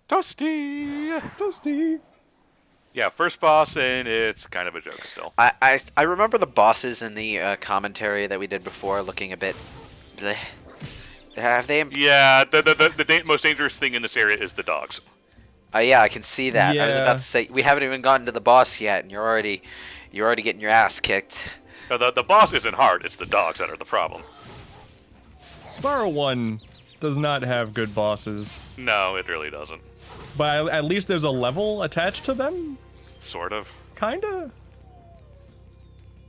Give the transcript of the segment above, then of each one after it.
Toasty! Toasty. Yeah, first boss, and it's kind of a joke still. I remember the bosses in the commentary that we did before looking a bit. Bleh. Have they? Yeah, the most dangerous thing in this area is the dogs. Yeah, I can see that. I was Yeah. about to say we haven't even gotten to the boss yet, and you're already getting your ass kicked. The boss isn't hard, it's the dogs that are the problem. Spyro 1 does not have good bosses, No, it really doesn't. but at least there's a level attached to them. Sort of. Kinda.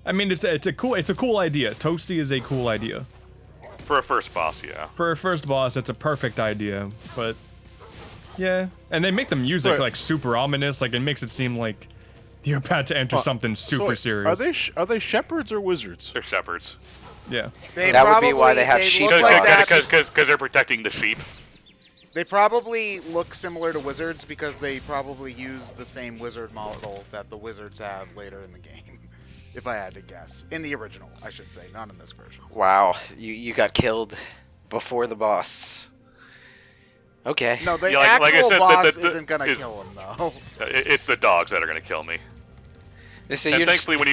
I mean, it's a cool idea. Toasty is a cool idea. For a first boss, yeah. For a first boss, it's a perfect idea. But yeah, and they make the music Right. like super ominous. Like it makes it seem like you're about to enter something super serious. Are they shepherds or wizards? They're shepherds. Yeah. That would be why they have sheep look like dogs. that. Because they're protecting the sheep. They probably look similar to wizards because they probably use the same wizard model that the wizards have later in the game. If I had to guess. In the original, I should say, not in this version. Wow, you got killed before the boss. Okay. No, the Yeah, like I actual said, boss the- isn't gonna is- kill him though. It's the dogs that are going to kill me. So, And you're just, thankfully, when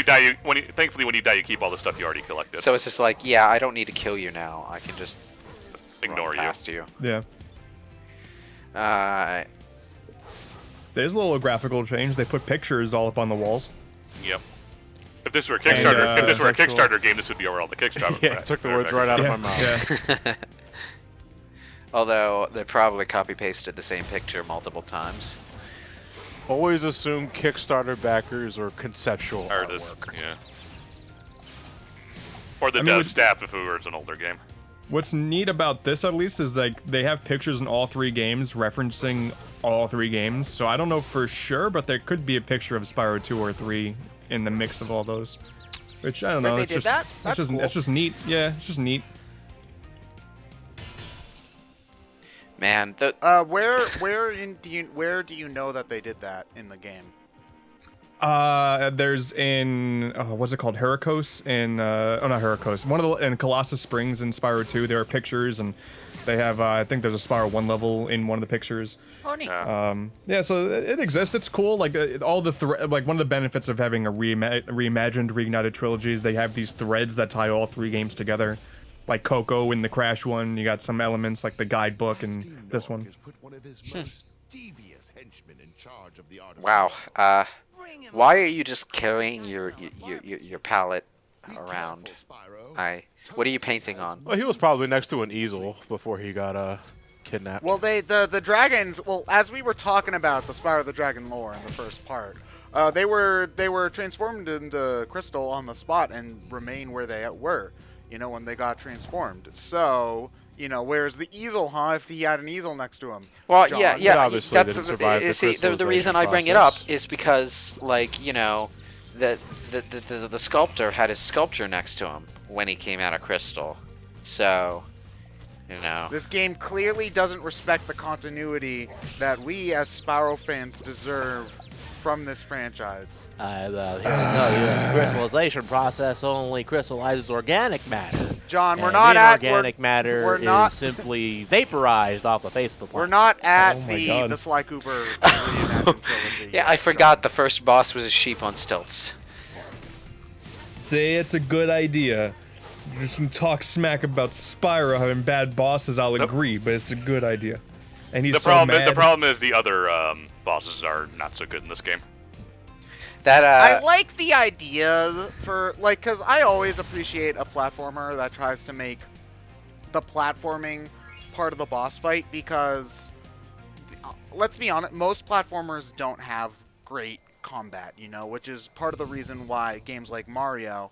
you die, you keep all the stuff you already collected. so it's just like, yeah, I don't need to kill you now. I can just Ignore run you. past you. Yeah. Uh, There's a little graphical change. They put pictures all up on the walls. Yep. If this were a Kickstarter, And, if this were a sexual- Kickstarter game, this would be over all the Kickstarter. Yeah, took the words right out of my mouth. Yeah. although they probably copy pasted the same picture multiple times. Always assume Kickstarter backers or conceptual Artists, artwork. yeah. Or the I mean, dev with- staff if it was an older game. What's neat about this, at least, is like they have pictures in all three games referencing all three games. So I don't know for sure, but there could be a picture of Spyro 2 or 3 in the mix of all those. Which I don't That know. they It's did just that? That's cool. it's just neat. Yeah, it's just neat. Man, Where do you know that they did that in the game? There's in what's it called, Heracos in not Heracos, one of the in Colossus Springs in Spyro 2. There are pictures, and they have I think there's a Spyro 1 level in one of the pictures. Oh, neat. Yeah, so it exists. It's cool. Like all the like one of the benefits of having a reimagined, reignited trilogy is they have these threads that tie all three games together. Like Coco in the Crash one, you got some elements like the guidebook and this one. wow. Why are you just carrying your palette around? What are you painting on? Well, he was probably next to an easel before he got kidnapped. Well, the dragons. Well, as we were talking about the Spyro the Dragon lore in the first part, they were transformed into crystal on the spot and remain where they were. You know, when they got transformed. So, you know, where's the easel, huh? If he had an easel next to him. Well, John. yeah. But obviously That's didn't survive the see, the crystallization reason I bring it up process. is because, like, you know, the sculptor had his sculpture next to him when he came out of crystal. So, you know. This game clearly doesn't respect the continuity that we as Spyro fans deserve from this franchise. Well, here to tell you, the crystallization process only crystallizes organic matter. John, we're And not at inorganic matter we're is not simply vaporized off the face of the we're planet. not at Oh my the God. Sly Cooper reimagined trilogy. Yeah, I forgot the first boss was a sheep on stilts. Say it's a good idea. You can talk smack about Spyro having bad bosses, I'll agree, but it's a good idea. And he's The so problem, mad. the problem is the other bosses are not so good in this game. That I like the idea for, like, because I always appreciate a platformer that tries to make the platforming part of the boss fight because, let's be honest, most platformers don't have great combat, you know, which is part of the reason why games like Mario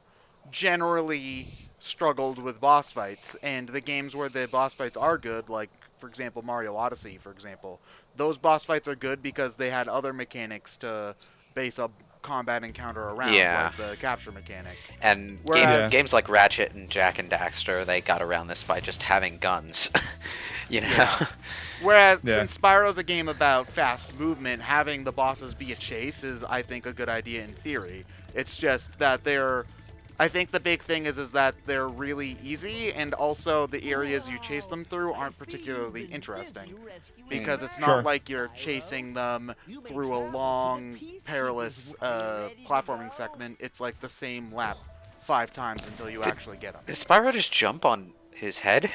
generally struggled with boss fights. And the games where the boss fights are good, like, for example, Mario Odyssey, for example, those boss fights are good because they had other mechanics to base a combat encounter around, Yeah. like the capture mechanic. and Whereas- games like Ratchet and Jak and Daxter, they got around this by just having guns. You know. Whereas Yeah. since Spyro's a game about fast movement, having the bosses be a chase is, I think, a good idea in theory. It's just that they're I think the big thing is that they're really easy, and also the areas you chase them through aren't particularly interesting. Because it's not Sure. like you're chasing them through a long, perilous platforming segment. It's like the same lap 5 times until you actually get them. Did Spyro just jump on his head?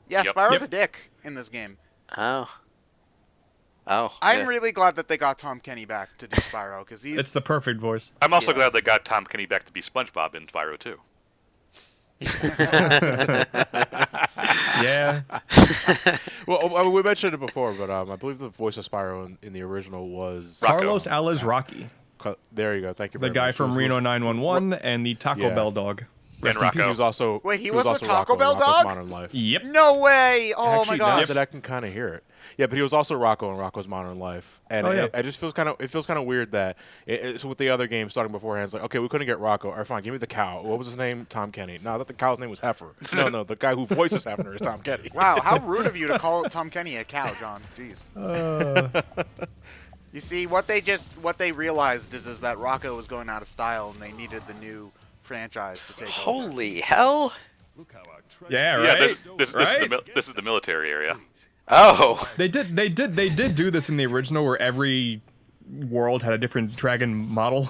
Yeah, Yep. Spyro's Yep. a dick in this game. Oh. Oh. I'm yeah. really glad that they got Tom Kenny back to do Spyro, because he's... It's the perfect voice. I'm also Yeah. glad they got Tom Kenny back to be SpongeBob in Spyro 2. Yeah. Well, I mean, we mentioned it before, but I believe the voice of Spyro in the original was Rocco. Carlos Aliz Rocky, There you go. Thank you. the very guy much. from It was- Reno 911 and the Taco Yeah. Bell dog. Rest in Rocco. peace. He was also. Wait, he was the also Taco Rocco in Bell Rocco's dog? Modern Life. Yep. No way! Oh Actually, my now god. that I can kind of hear it. Yeah, but he was also Rocco in Rocco's Modern Life, and Oh, yeah. it just feels kind of weird that so with the other games starting beforehand, it's like, okay, we couldn't get Rocco. All right, fine, give me the cow. What was his name? Tom Kenny. No, I thought the cow's name was Heifer. No, the guy who voices Heifer is Tom Kenny. Wow, how rude of you to call Tom Kenny a cow, John. Jeez. You see, what they realized is that Rocco was going out of style, and they needed the new franchise to take over. Holy hell! Yeah, Yeah, right. this is the military area. Oh. They did do this in the original, where every world had a different dragon model,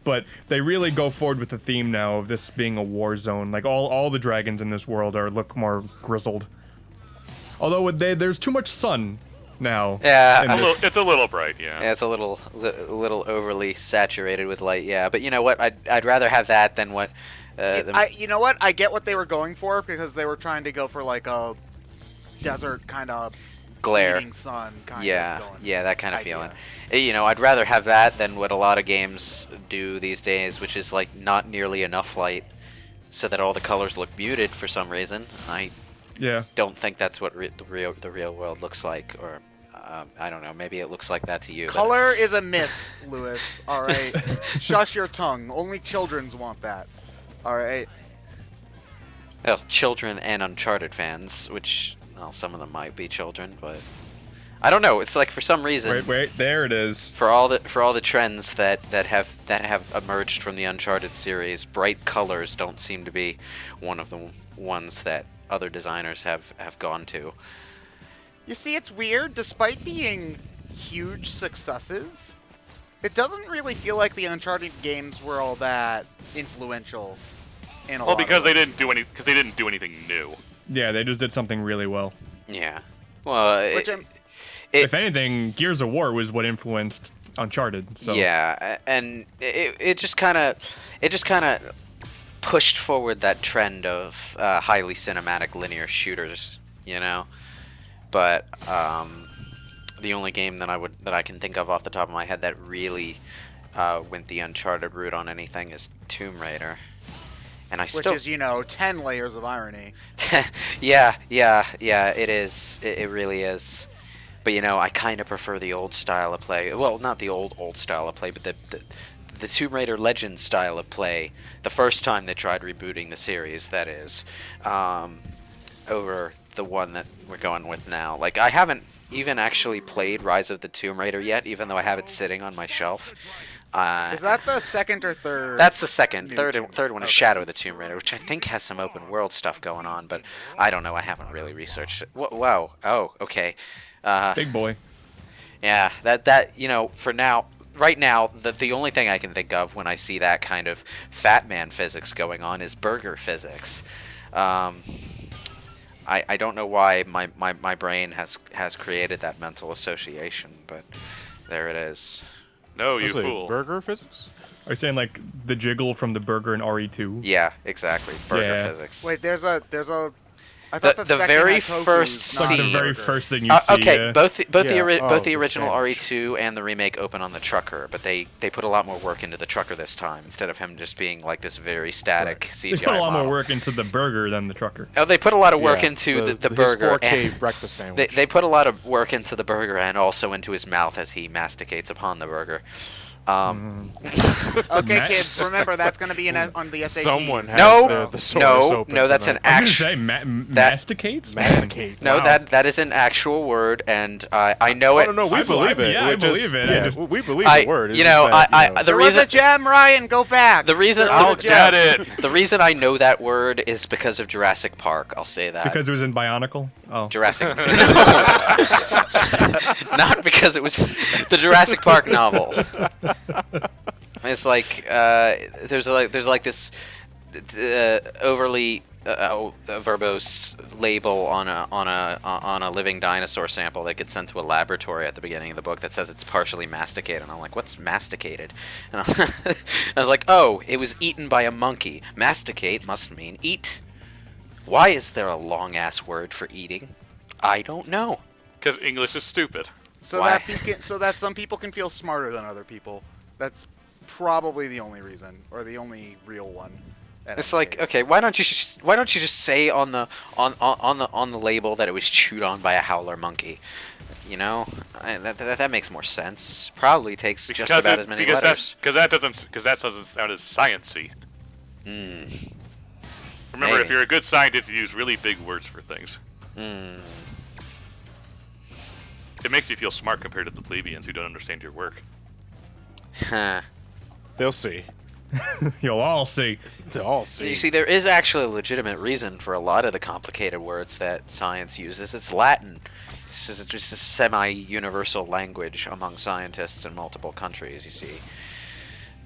but they really go forward with the theme now of this being a war zone. Like all the dragons in this world look more grizzled. Although there's too much sun now. Yeah, in this. It's a little bright, yeah. Yeah, it's a little overly saturated with light. Yeah, but you know what? I'd rather have that than what. You know what? I get what they were going for, because they were trying to go for like a desert kind of glare. bleeding sun kind Yeah, of going. yeah, that kind of idea. feeling. You know, I'd rather have that than what a lot of games do these days, which is like not nearly enough light, so that all the colors look muted for some reason. I Yeah. don't think that's what the real world looks like, or I don't know. Maybe it looks like that to you. but- Color is a myth, Lewis. All right, shush your tongue. Only children's want that. All right. Well, children and Uncharted fans, which well, some of them might be children, but I don't know. It's like for some reason, Wait, there it is. for all the trends that have emerged from the Uncharted series, bright colors don't seem to be one of the ones that other designers have gone to. You see, it's weird. Despite being huge successes, it doesn't really feel like the Uncharted games were all that influential. In a Well, lot of because they ways. didn't do anything new. Yeah, they just did something really well. Yeah. Well, Which I'm- If anything, Gears of War was what influenced Uncharted. So yeah, and it just kind of pushed forward that trend of highly cinematic linear shooters, you know. But the only game that I can think of off the top of my head that really went the Uncharted route on anything is Tomb Raider. And I which still is, 10 layers of irony. yeah, it is. It really is. But I kind of prefer the old style of play. Well, not the old style of play, but the Tomb Raider Legends style of play. The first time they tried rebooting the series, that is, over the one that we're going with now. Like, I haven't even actually played Rise of the Tomb Raider yet, even though I have it sitting on my shelf. Is that the second or third? That's the second. new Third Tomb one is Okay. Shadow of the Tomb Raider, which I think has some open world stuff going on, but I don't know. I haven't really researched it. Whoa. Oh, okay. big boy. Yeah, that for now, right now, the only thing I can think of when I see that kind of fat man physics going on is burger physics. I don't know why my brain has created that mental association, but there it is. No, you Let's see, fool. burger physics? Are you saying like the jiggle from the burger in RE2? Yeah, exactly. Burger Yeah. physics. Wait, there's a. I The- thought the Becky very had tofu, first not Like the scene- very burgers. first thing you see. Okay, yeah. both the the original sandwich. RE2 and the remake open on the trucker, but they put a lot more work into the trucker this time instead of him just being like this very static They CGI put a lot model. more work into the burger than the trucker. Oh, they put a lot of work Yeah, into the his burger 4K and breakfast sandwich. they put a lot of work into the burger and also into his mouth as he masticates upon the burger. Okay, kids, remember that's going to be on the SATs. Someone has No, the source no, open no. That's tonight. an I was gonna actual. say masticates. Masticates. No, Wow. that is an actual word, and I know it. No, we believe it. Yeah, I We're just- believe it. I Yeah, just- we believe I- the word. It's you just know, that, I- know. the There was reason- a gem, Ryan. Go back. The reason There was I'll a gem. get it. The reason I know that word is because of Jurassic Park. I'll say that. Because it was in Bionicle. Oh, Jurassic. Not because it was the Jurassic Park novel. It's like there's like this overly verbose label on a living dinosaur sample that gets sent to a laboratory at the beginning of the book that says it's partially masticated. And I'm like, what's masticated? And I was like, oh, it was eaten by a monkey. Masticate must mean eat. Why is there a long ass word for eating? I don't know. Because English is stupid. So Why? that some people can feel smarter than other people. That's probably the only reason, or the only real one. in It's any like, case. okay, why don't you just say on the label that it was chewed on by a howler monkey? You know, that makes more sense. Probably takes just about as many letters. Because that doesn't sound as sciencey. Remember, if Maybe. you're a good scientist, you use really big words for things. It makes you feel smart compared to the plebeians who don't understand your work. Huh. They'll see. you'll all see. They'll all see. You see, there is actually a legitimate reason for a lot of the complicated words that science uses. It's Latin. This is just a semi-universal language among scientists in multiple countries, you see.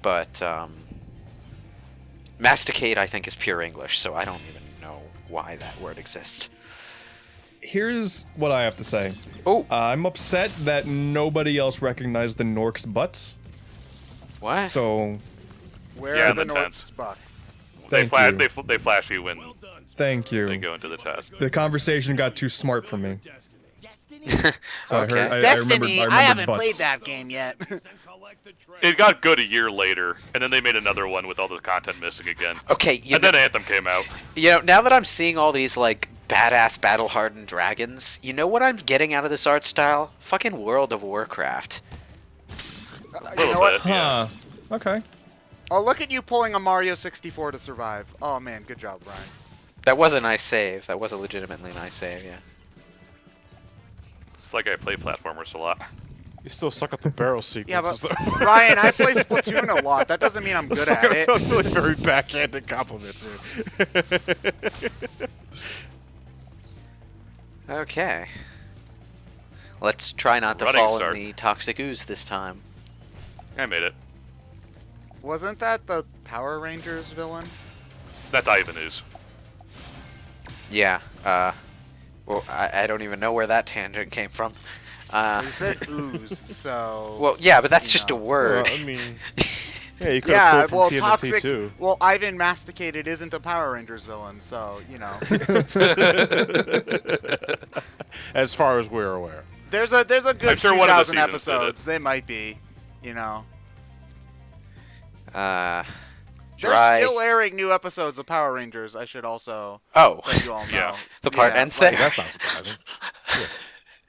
But, masticate, I think, is pure English, so I don't even know why that word exists. Here's what I have to say. Oh, I'm upset that nobody else recognized the Nork's butts. what? So, Where Yeah, are the the North tents. spots? thank you. They flash you when Thank they you. go into the test. The conversation got too smart for me. So Okay. I Destiny. remembered I haven't butts. played that game yet. It got good a year later, and then they made another one with all the content missing again. Okay, And then Anthem came out. now that I'm seeing all these, like, badass battle-hardened dragons, you know what I'm getting out of this art style? Fucking World of Warcraft. A You little know what? bit, yeah. Huh. Okay. Oh, look at you pulling a Mario 64 to survive. Oh man, good job, Brian. That was a nice save. That was a legitimately nice save, yeah. It's like I play platformers a lot. You still suck at the barrel Yeah, sequences, but though. Ryan, I play Splatoon a lot. That doesn't mean I'm good at it. I feel like very backhanded compliments here. Okay. Let's try not to Running fall start. in the toxic ooze this time. I made it. Wasn't that the Power Rangers villain? That's Ivanus. Yeah, well, I don't even know where that tangent came from. You said ooze, so. Well, yeah, but that's you just a know. word. Well, I mean, yeah, you could Yeah, have pulled well, from TMNT toxic. too. Well, Ivan Masticated isn't a Power Rangers villain, so you know. As far as we're aware. There's a good I'm sure one of the 2,000 seasons did it. episodes. They might be, you know. Dry. They're still airing new episodes of Power Rangers. I should also Oh, let you all know. Yeah. the part Yeah, ends like- there. That's not surprising.